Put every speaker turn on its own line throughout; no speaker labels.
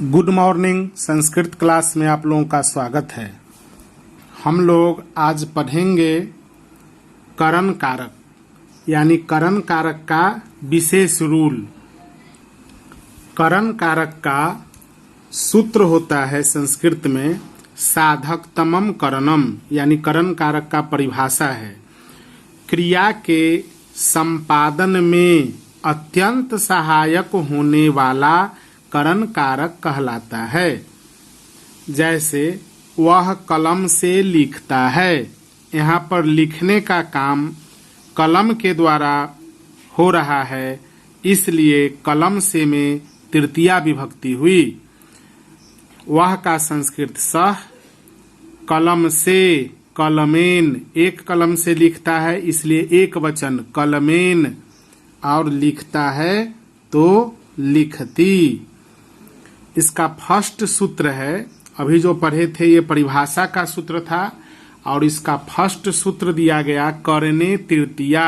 Good morning. Sanskrit class में आप लोगों का स्वागत है। हम लोग आज पढ़ेंगे करण कारक, यानी करण कारक का विशेष रूल। करण कारक का सूत्र होता है संस्कृत में साधकतमम करणम, यानी करण कारक का परिभाषा है क्रिया के संपादन में अत्यंत सहायक होने वाला करण कारक कहलाता है। जैसे वह कलम से लिखता है, यहाँ पर लिखने का काम कलम के द्वारा हो रहा है, इसलिए कलम से में तृतीया विभक्ति हुई। वह का संस्कृत सह, कलम से कलमेन, एक कलम से लिखता है इसलिए एक वचन कलमेन, और लिखता है तो लिखती। इसका फर्स्ट सूत्र है, अभी जो पढ़े थे ये परिभाषा का सूत्र था, और इसका फर्स्ट सूत्र दिया गया करने तृतीया।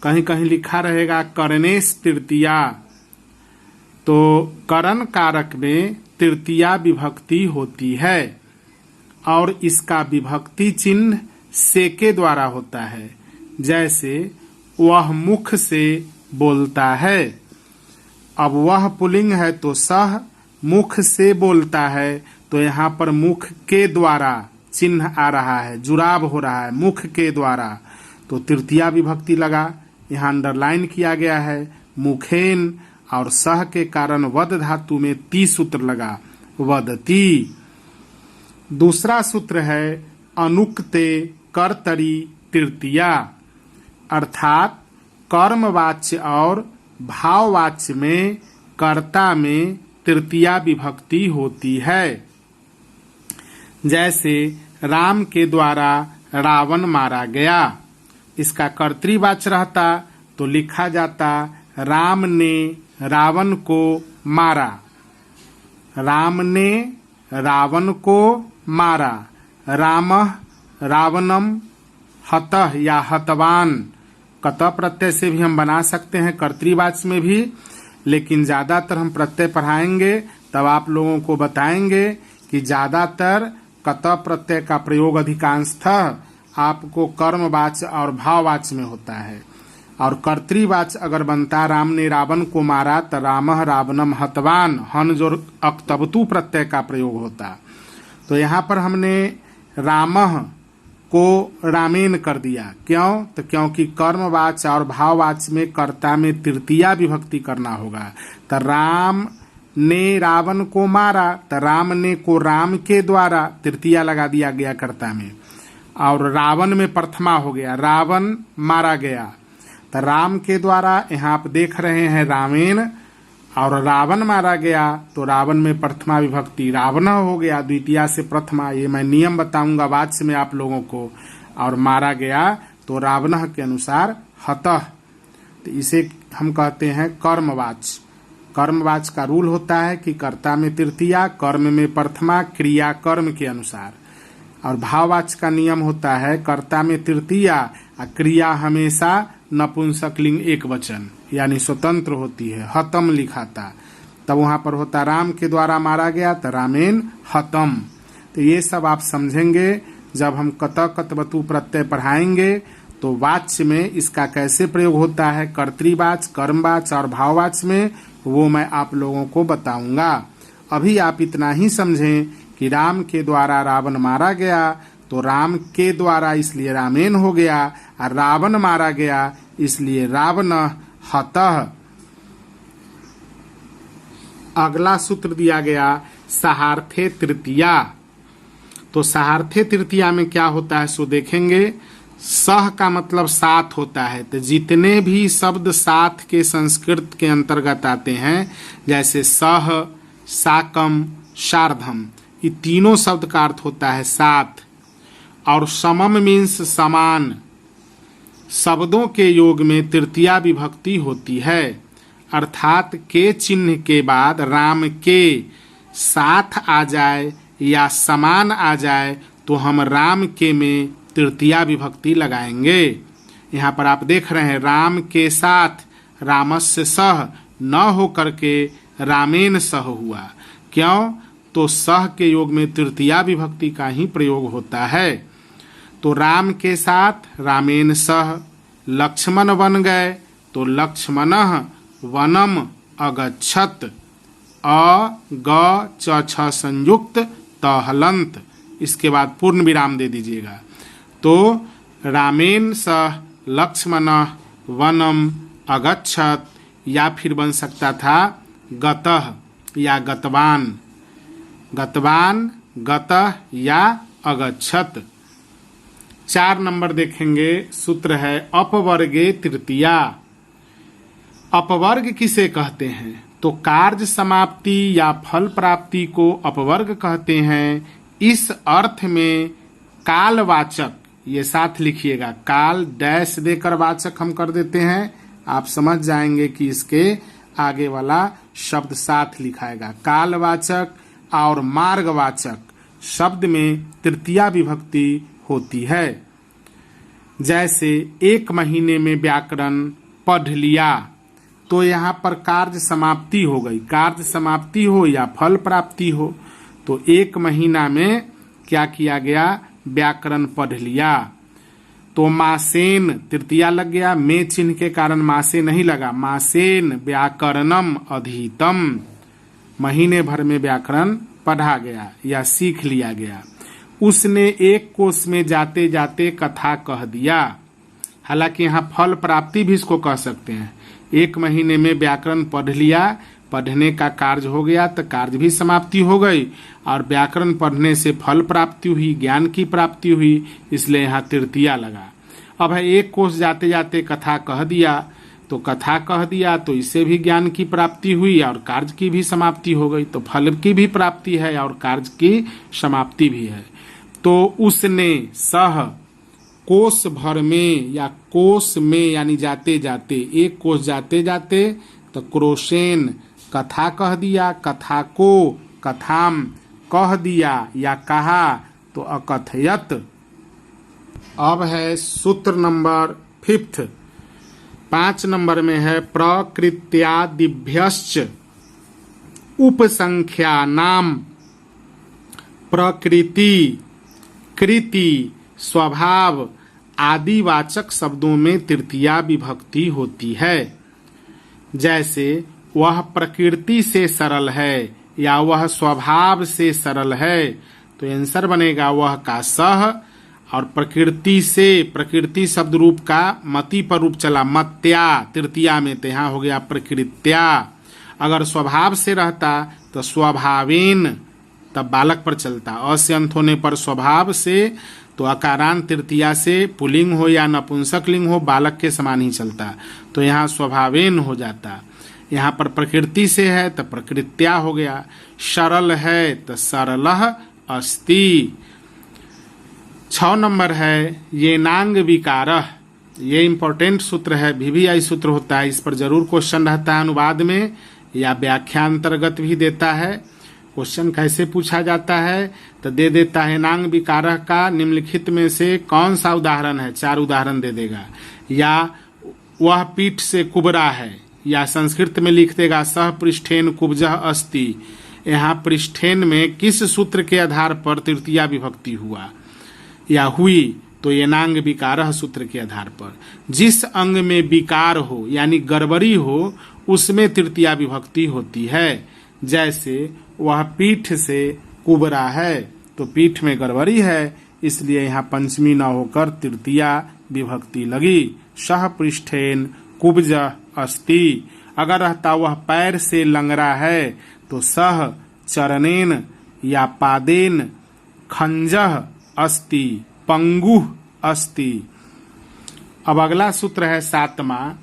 कहीं कहीं लिखा रहेगा करनेस तृतीया। तो करण कारक में तृतीया विभक्ति होती है और इसका विभक्ति चिन्ह से के द्वारा होता है। जैसे वह मुख से बोलता है, अब वह पुल्लिंग है तो सह मुख से बोलता है, तो यहाँ पर मुख के द्वारा चिन्ह आ रहा है, जुराब हो रहा है मुख के द्वारा, तो तृतीया विभक्ति लगा। यहाँ अंडरलाइन किया गया है मुखेन, और सह के कारण वद धातु में ती सूत्र लगा, वदती। दूसरा सूत्र है अनुक्ते कर्तरी तृतीया, अर्थात कर्मवाच्य और भाववाच्य में कर्ता में तृतीया विभक्ति होती है। जैसे राम के द्वारा रावण मारा गया, इसका कर्तृवाच्य रहता तो लिखा जाता राम ने रावण को मारा, राम ने रावण को मारा, रामः रावणम हतः या हतवान। कतः प्रत्यय से भी हम बना सकते हैं कर्तृवाच्य में भी, लेकिन ज्यादातर हम प्रत्यय पढ़ाएंगे तब आप लोगों को बताएंगे कि ज्यादातर कतः प्रत्यय का प्रयोग अधिकांशतः आपको कर्मवाच्य और भाववाच्य में होता है, और कर्तृवाच्य अगर बनता राम ने रावण को मारा तो रामः रावणम हतवान, हन जो अक्तबतु प्रत्यय का प्रयोग होता। तो यहाँ पर हमने रामः को रामेन कर दिया, क्यों? तो क्योंकि कर्मवाच्य और भाववाच्य में कर्ता में तृतीया विभक्ति करना होगा। तो राम ने रावण को मारा, तो राम ने को राम के द्वारा तृतीया लगा दिया गया कर्ता में, और रावण में प्रथमा हो गया, रावण मारा गया, तो राम के द्वारा यहाँ आप देख रहे हैं रामेन, और रावण मारा गया तो रावण में प्रथमा विभक्ति रावण हो गया, द्वितीया से प्रथमा। ये मैं नियम बताऊंगा वाच्य में आप लोगों को। और मारा गया तो रावण के अनुसार हतः, तो इसे हम कहते हैं कर्मवाच्य। कर्मवाच्य का रूल होता है कि कर्ता में तृतीया, कर्म में प्रथमा, क्रिया कर्म के अनुसार। और भाववाच्य का नियम होता है कर्ता में तृतीया, क्रिया हमेशा नपुंसकलिंग एक वचन यानी स्वतंत्र होती है। हतम लिखा था तब वहां पर होता राम के द्वारा मारा गया तो रामेन हतम। तो ये सब आप समझेंगे जब हम कतः कतवतु प्रत्यय पढ़ाएंगे, तो वाच्य में इसका कैसे प्रयोग होता है, कर्तृवाच्य, कर्मवाच्य और भाववाच्य में, वो मैं आप लोगों को बताऊंगा। अभी आप इतना ही समझें कि राम के द्वारा रावण मारा गया तो राम के द्वारा इसलिए रामेन हो गया, और रावण मारा गया इसलिए रावण हतः। अगला सूत्र दिया गया सहार्थे तृतीया। तो सहार्थे तृतीया में क्या होता है सो देखेंगे। सह का मतलब साथ होता है, तो जितने भी शब्द साथ के संस्कृत के अंतर्गत आते हैं, जैसे सह, साकम, शार्धम, ये तीनों शब्द का अर्थ होता है साथ। और समम मीन्स समान। शब्दों के योग में तृतीया विभक्ति होती है, अर्थात के चिन्ह के बाद राम के साथ आ जाए या समान आ जाए तो हम राम के में तृतीया विभक्ति लगाएंगे। यहाँ पर आप देख रहे हैं राम के साथ रामस्य सह न हो करके रामेन सह हुआ। क्यों? तो सह के योग में तृतीया विभक्ति का ही प्रयोग होता है। तो राम के साथ रामेन सह लक्ष्मण बन गए, तो लक्ष्मणः वनम अगच्छत। अ ग च छ संयुक्त त हलंत, इसके बाद पूर्ण विराम दे दीजिएगा। तो रामेन सह लक्ष्मणः वनम अगच्छत, या फिर बन सकता था गतः या गतवान, गतवान, गतः या अगच्छत। 4 नंबर देखेंगे, सूत्र है अपवर्गे तृतीया। अपवर्ग किसे कहते हैं? तो कार्य समाप्ति या फल प्राप्ति को अपवर्ग कहते हैं। इस अर्थ में कालवाचक, ये साथ लिखिएगा, काल डैश देकर वाचक हम कर देते हैं, आप समझ जाएंगे कि इसके आगे वाला शब्द साथ लिखाएगा। कालवाचक और मार्गवाचक शब्द में तृतीया विभक्ति होती है। जैसे 1 महीने में व्याकरण पढ़ लिया, तो यहाँ पर कार्य समाप्ति हो गई। कार्य समाप्ति हो या फल प्राप्ति हो, तो 1 महीना में क्या किया गया? व्याकरण पढ़ लिया। तो मासेन तृतीया लग गया, में चिन्ह के कारण मासे नहीं लगा। मासेन व्याकरणम अधीतम, महीने भर में व्याकरण पढ़ा गया या सीख लिया गया। उसने 1 कोस में जाते जाते कथा कह दिया। हालांकि यहाँ फल प्राप्ति भी इसको कह सकते हैं। 1 महीने में व्याकरण पढ़ लिया, पढ़ने का कार्य हो गया तो कार्य भी समाप्ति हो गई, और व्याकरण पढ़ने से फल प्राप्ति हुई, ज्ञान की प्राप्ति हुई, इसलिए यहाँ तृतीया लगा। अब है 1 कोस जाते जाते कथा कह दिया, तो कथा कह दिया तो इससे भी ज्ञान की प्राप्ति हुई और कार्य की भी समाप्ति हो गई, तो फल की भी प्राप्ति है और कार्य की समाप्ति भी है। तो उसने सह कोस भर में या कोस में यानी जाते जाते, 1 कोस जाते जाते, तो क्रोशेन कथा कह दिया, कथा को कथाम कह दिया या कहा, तो अकथयत। अब है सूत्र नंबर 5। 5 नंबर में है प्रकृत्यादिभ्यश्च उपसंख्यानाम। प्रकृति, कृति, स्वभाव आदिवाचक शब्दों में तृतीया विभक्ति होती है। जैसे वह प्रकृति से सरल है या वह स्वभाव से सरल है, तो आंसर बनेगा वह का सह, और प्रकृति से, प्रकृति शब्द रूप का मति पर रूप चला मत्या तृतीया में, तो यहाँ हो गया प्रकृत्या। अगर स्वभाव से रहता तो स्वभावेन, तब बालक पर चलता। अ से अंत होने पर स्वभाव से, तो अकारांत तृतीया से पुल्लिंग हो या नपुंसक लिंग हो, बालक के समान ही चलता, तो यहाँ स्वभावेन हो जाता। यहाँ पर प्रकृति से है तो प्रकृत्या हो गया। सरल है तो सरलः अस्ति। 6 नंबर है येनांग विकारः। ये इंपॉर्टेंट सूत्र है, VVI सूत्र होता है, इस पर जरूर क्वेश्चन रहता है अनुवाद में या व्याख्या अंतर्गत भी देता है। क्वेश्चन कैसे पूछा जाता है तो दे देता है नांग विकारः का निम्नलिखित में से कौन सा उदाहरण है, 4 उदाहरण दे देगा। या वह पीठ से कुबरा है, या संस्कृत में लिख देगा सह पृष्ठेन कुब्जः अस्ति। यहाँ पृष्ठेन में किस सूत्र के आधार पर तृतीया विभक्ति हुआ या हुई, तो ये नांग विकारः सूत्र के आधार पर। जिस अंग में विकार हो यानी गड़बड़ी हो उसमें तृतीया विभक्ति होती है। जैसे वह पीठ से कुबरा है, तो पीठ में गड़बड़ी है, इसलिए यहाँ पंचमी न होकर तृतीया विभक्ति लगी। सह पृष्ठेन कुब्ज अस्ति। अगर रहता वह पैर से लंगड़ा है, तो सह चरणेन या पादेन खंजः अस्ति पंगुः अस्ति। अब अगला सूत्र है 7वां,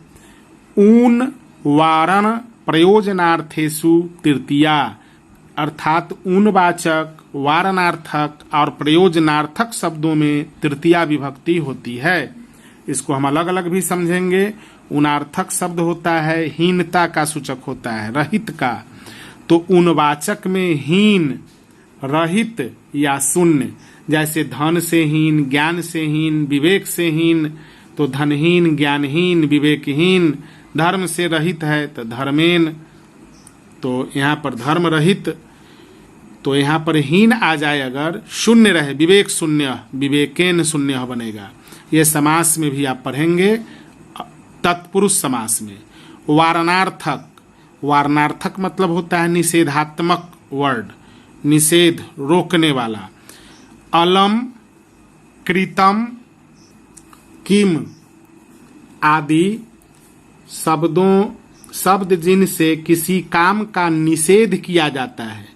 ऊन वारण प्रयोजनार्थेषु तृतीया, अर्थात ऊनवाचक, वारणार्थक और प्रयोजनार्थक शब्दों में तृतीया विभक्ति होती है। इसको हम अलग अलग भी समझेंगे। ऊनार्थक शब्द होता है हीनता का सूचक होता है, रहित का, तो ऊनवाचक में हीन, रहित या शून्य। जैसे धन से हीन, ज्ञान से हीन, विवेक से हीन, तो धनहीन, ज्ञानहीन, विवेकहीन। धर्म से रहित है तो धर्मेन, तो यहाँ पर धर्म रहित। तो यहाँ पर हीन आ जाए अगर, शून्य रहे, विवेक शून्य, विवेकेन शून्य बनेगा। ये समास में भी आप पढ़ेंगे, तत्पुरुष समास में। वारणार्थक, वारणार्थक मतलब होता है निषेधात्मक वर्ड, निषेध, रोकने वाला। अलम, कृतम, किम आदि शब्द जिनसे किसी काम का निषेध किया जाता है।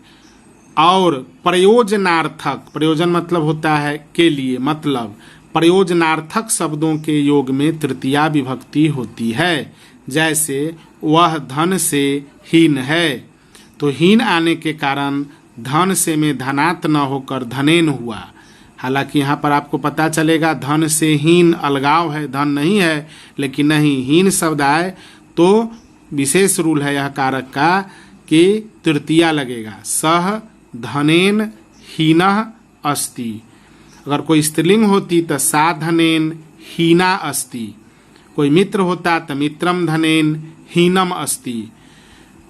और प्रयोजनार्थक, प्रयोजन मतलब होता है के लिए, मतलब प्रयोजनार्थक शब्दों के योग में तृतीया विभक्ति होती है। जैसे वह धन से हीन है, तो हीन आने के कारण धन से में धनात् न होकर धनेन हुआ। हालांकि यहाँ पर आपको पता चलेगा धन से हीन अलगाव है, धन नहीं है, लेकिन नहीं, हीन शब्द आए तो विशेष रूल है यह कारक का कि तृतीया लगेगा। सह धनेन हीनः अस्ति। अगर कोई स्त्रीलिंग होती तो सा धनेन हीना अस्ति। कोई मित्र होता तो मित्रम धनेन हीनम अस्ति।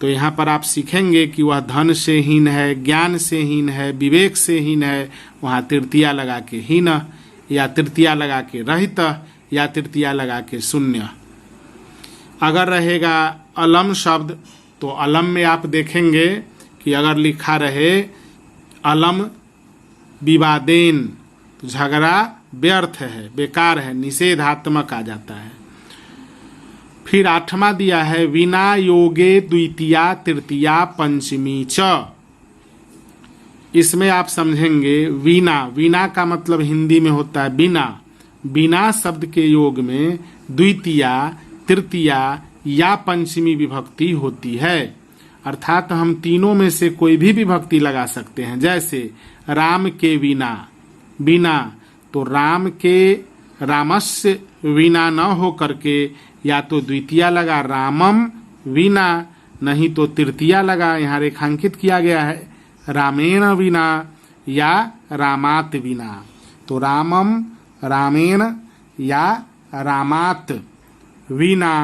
तो यहाँ पर आप सीखेंगे कि वह धन से हीन है, ज्ञान से हीन है, विवेक से हीन है, वहाँ तृतीया लगा के हीन, या तृतीया लगा के रहित, या तृतीया लगा के शून्य। अगर रहेगा अलम शब्द, तो अलम में आप देखेंगे कि अगर लिखा रहे अलम विवादेन, तो झगड़ा व्यर्थ है, बेकार है, निषेधात्मक आ जाता है। फिर 8वां दिया है विना योगे द्वितीया तृतीया पंचमी च। इसमें आप समझेंगे विना, विना का मतलब हिंदी में होता है बिना। बिना शब्द के योग में द्वितीया, तृतीया या पंचमी विभक्ति होती है, अर्थात हम तीनों में से कोई भी विभक्ति लगा सकते हैं। जैसे राम के बिना, बिना, तो राम के रामस्य विना न हो करके या तो द्वितीया लगा रामम विना, नहीं तो तृतीया लगा, यहाँ रेखांकित किया गया है रामेण विना या रामात विना। तो रामम रामेण या रामात विना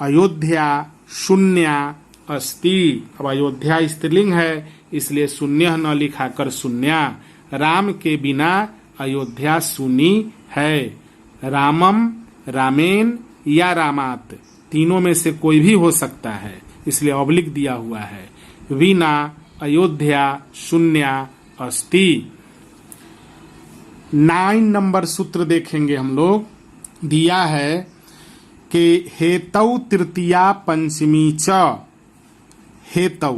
अयोध्या शून्या अस्ति। अब अयोध्या स्त्रीलिंग है, इसलिए शून्य न लिखाकर शून्या। राम के बिना अयोध्या शूनी है। रामम, रामेन या रामात, तीनों में से कोई भी हो सकता है, इसलिए ऑब्लिक दिया हुआ है। विना अयोध्या शून्या अस्ति। 9 नंबर सूत्र देखेंगे हम लोग। दिया है कि हेतौ तृतीया पंचमी च। हेतौ,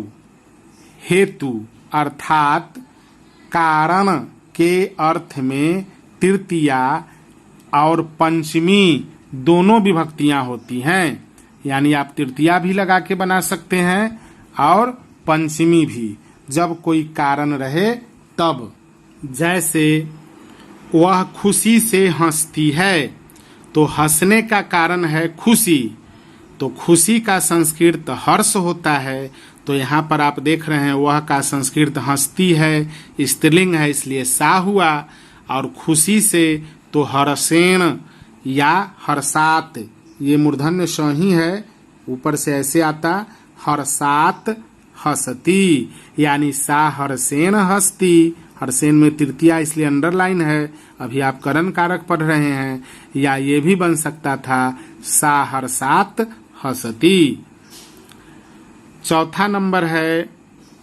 हेतु अर्थात कारण के अर्थ में तृतीया और पंचमी दोनों विभक्तियां होती हैं। यानी आप तृतीया भी लगा के बना सकते हैं और पंचमी भी, जब कोई कारण रहे तब। जैसे वह खुशी से हंसती है, तो हंसने का कारण है खुशी, तो खुशी का संस्कृत हर्ष होता है। तो यहाँ पर आप देख रहे हैं वह का संस्कृत हंसती है, स्त्रीलिंग है, इसलिए सा हुआ। और खुशी से तो हर्षेण या हर्षात, ये मूर्धन्य श ही है, ऊपर से ऐसे आता हर्षात हसती, यानी सा हर्षेण हसती। हर्षेण में तृतीया इसलिए अंडरलाइन है, अभी आप करण कारक पढ़ रहे हैं। या ये भी बन सकता था सा हर्षात हसती। 4था नंबर है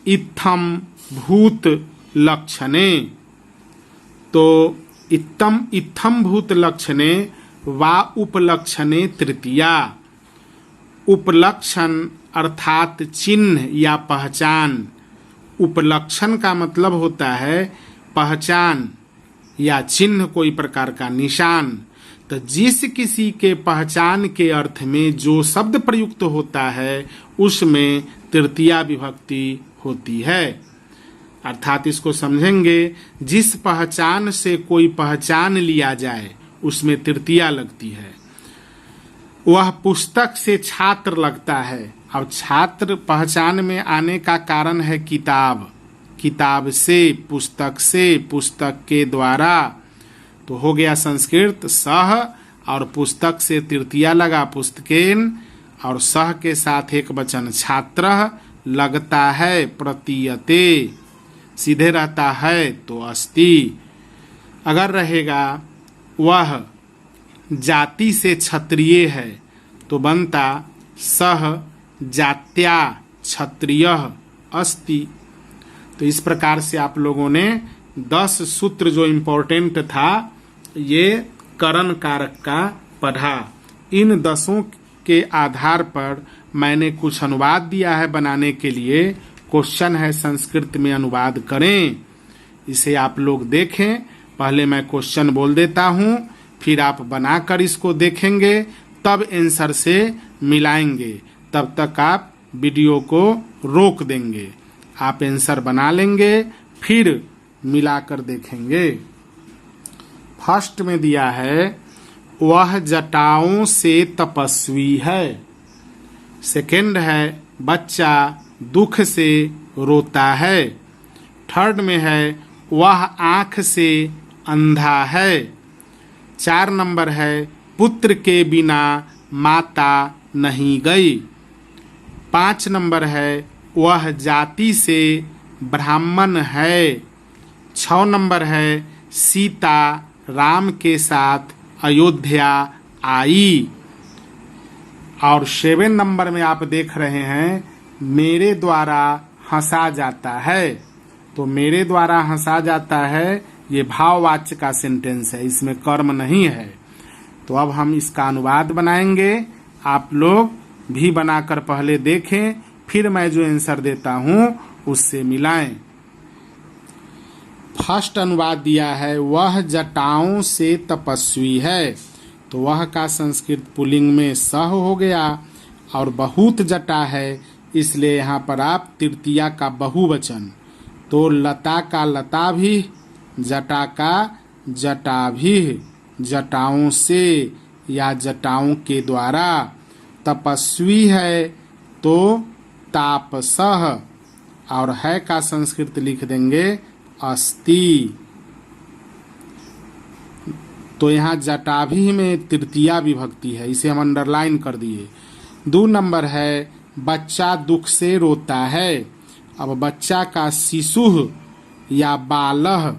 इत्थम भूत लक्षणे। तो इत्थम भूत लक्षणे वा उपलक्षणे तृतीया। उपलक्षण अर्थात चिन्ह या पहचान। उपलक्षण का मतलब होता है पहचान या चिन्ह, कोई प्रकार का निशान। तो जिस किसी के पहचान के अर्थ में जो शब्द प्रयुक्त होता है उसमें तृतीया विभक्ति होती है। अर्थात इसको समझेंगे, जिस पहचान से कोई पहचान लिया जाए उसमें तृतीया लगती है। वह पुस्तक से छात्र लगता है। अब छात्र पहचान में आने का कारण है किताब, किताब से, पुस्तक से, पुस्तक के द्वारा। तो हो गया संस्कृत सह, और पुस्तक से तृतीया लगा पुस्तकेन, और सह के साथ एक वचन छात्र लगता है प्रतीयते। सीधे रहता है तो अस्ति। अगर रहेगा वह जाति से क्षत्रिय है तो बनता सह जात्या क्षत्रियः अस्ति। तो इस प्रकार से आप लोगों ने 10 सूत्र जो इम्पोर्टेंट था ये करण कारक का पढ़ा। इन 10 के आधार पर मैंने कुछ अनुवाद दिया है बनाने के लिए। क्वेश्चन है संस्कृत में अनुवाद करें, इसे आप लोग देखें। पहले मैं क्वेश्चन बोल देता हूं, फिर आप बनाकर इसको देखेंगे, तब आंसर से मिलाएंगे। तब तक आप वीडियो को रोक देंगे, आप आंसर बना लेंगे, फिर मिलाकर देखेंगे। फर्स्ट में दिया है वह जटाओं से तपस्वी है। सेकंड है बच्चा दुख से रोता है। थर्ड में है वह आंख से अंधा है। 4 नंबर है पुत्र के बिना माता नहीं गई। 5 नंबर है वह जाति से ब्राह्मण है। 6 नंबर है सीता राम के साथ अयोध्या आई। और 7 नंबर में आप देख रहे हैं मेरे द्वारा हंसा जाता है। तो मेरे द्वारा हंसा जाता है ये भाववाच्य का सेंटेंस है, इसमें कर्म नहीं है। तो अब हम इसका अनुवाद बनाएंगे, आप लोग भी बनाकर पहले देखें, फिर मैं जो आंसर देता हूं उससे मिलाएं। फर्स्ट अनुवाद दिया है वह जटाओं से तपस्वी है। तो वह का संस्कृत पुल्लिंग में सह हो गया और बहुत जटा है, इसलिए यहाँ पर आप तृतीया का बहुवचन। तो लता का लता भी, जटा का जटा भी, जटाओं से या जटाओं के द्वारा। तपस्वी है तो तापसः, और है का संस्कृत लिख देंगे अस्ति। तो यहाँ जटाभी में तृतीया विभक्ति है, इसे हम अंडरलाइन कर दिए। 2 नंबर है बच्चा दुख से रोता है। अब बच्चा का शिशुः या बालः,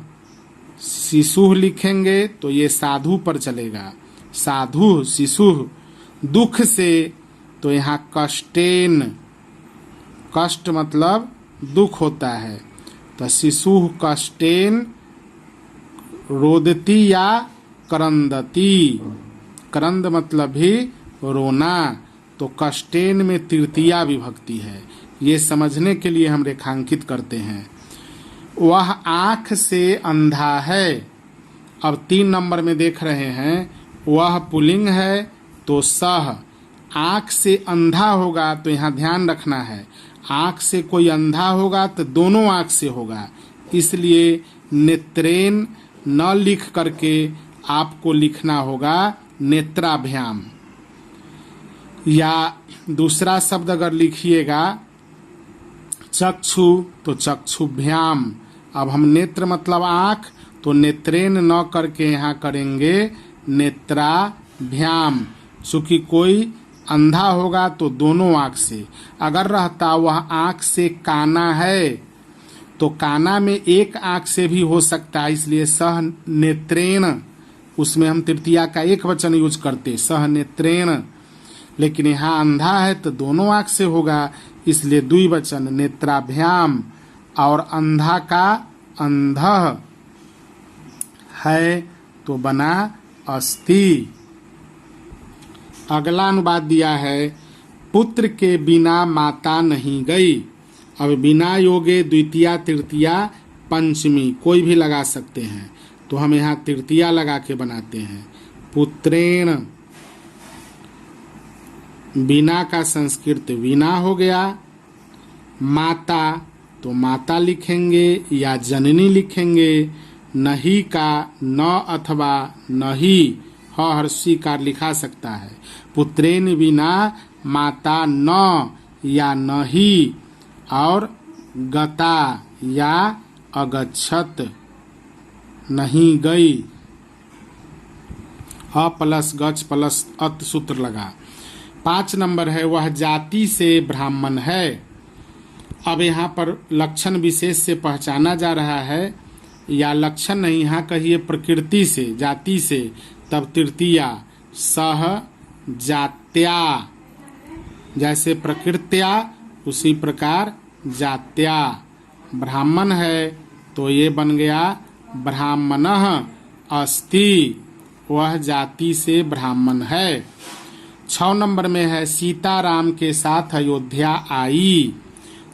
शिशुः लिखेंगे तो ये साधु पर चलेगा, साधु शिशुः। दुख से तो यहाँ कष्टेन, कष्ट मतलब दुख होता है, तो शिशुः कष्टेन रोदती या करंदती। करंद मतलब भी रोना, तो कष्टेन में तृतीया विभक्ति है। ये समझने के लिए हम रेखांकित करते हैं। वह आंख से अंधा है। अब 3 नंबर में देख रहे हैं वह पुल्लिंग है तो सह। आंख से अंधा होगा तो यहाँ ध्यान रखना है, आंख से कोई अंधा होगा तो दोनों आंख से होगा, इसलिए नेत्रेन न लिख करके आपको लिखना होगा नेत्राभ्याम। या दूसरा शब्द अगर लिखिएगा चक्षु तो चक्षुभ्याम। अब हम नेत्र मतलब आंख, तो नेत्रेन न करके यहाँ करेंगे नेत्राभ्याम। चूंकि कोई अंधा होगा तो दोनों आंख से। अगर रहता वह आंख से काना है तो काना में एक आंख से भी हो सकता है, इसलिए सह नेत्रेण, उसमें हम तृतीया का एक वचन यूज करते सह नेत्रेण। लेकिन यहाँ अंधा है तो दोनों आंख से होगा, इसलिए द्विवचन नेत्राभ्याम। और अंधा का अंधः है तो बना अस्ति। अगला अनुवाद दिया है पुत्र के बिना माता नहीं गई। अब बिना योगे द्वितीया तृतीया पंचमी कोई भी लगा सकते हैं, तो हम यहाँ तृतीया लगा के बनाते हैं। पुत्रेण, बिना का संस्कृत वीणा हो गया। माता तो माता लिखेंगे या जननी लिखेंगे। नहीं का न अथवा नहीं हर्षिकार लिखा सकता है। पुत्रेन बिना माता न या नहीं, और गता या अगच्छत नहीं गई। ह प्लस गच प्लस अत सूत्र लगा। 5 नंबर है वह जाति से ब्राह्मण है। अब यहाँ पर लक्षण विशेष से पहचाना जा रहा है, या लक्षण नहीं, यहाँ कहिए प्रकृति से, जाति से, तब तृतीया सह जात्या, जैसे प्रकृत्या उसी प्रकार जात्या। ब्राह्मण है तो ये बन गया ब्राह्मणः अस्ति, वह जाति से ब्राह्मण है। 6 नंबर में है सीता राम के साथ अयोध्या आई,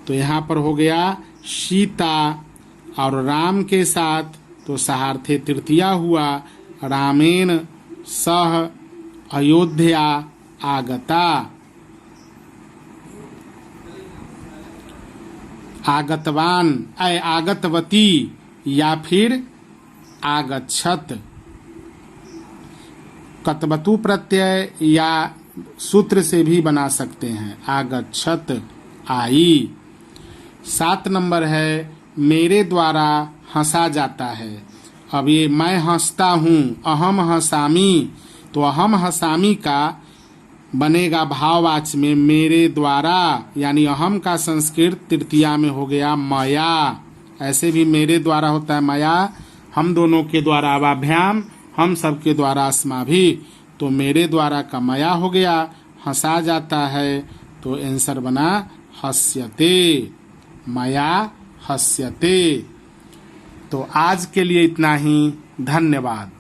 तो यहाँ पर हो गया सीता और राम के साथ, तो सहार्थे तृतीया हुआ, रामेण सह अयोध्या आगता। आगतवान आगतवती या फिर आगच्छत। कतवतु प्रत्यय या सूत्र से भी बना सकते हैं, आगच्छत आई। 7 नंबर है मेरे द्वारा हंसा जाता है। अब ये मैं हंसता हूँ, अहम हंसामी, तो अहम हंसामी का बनेगा भाववाच्य में मेरे द्वारा, यानी अहम का संस्कृत तृतीया में हो गया मया। ऐसे भी मेरे द्वारा होता है मया, हम दोनों के द्वारा अवाभ्याम, हम सबके द्वारा अस्माभि, तो मेरे द्वारा का मया हो गया। हंसा जाता है तो आंसर बना हस्यते, मया हस्यते। तो आज के लिए इतना ही, धन्यवाद।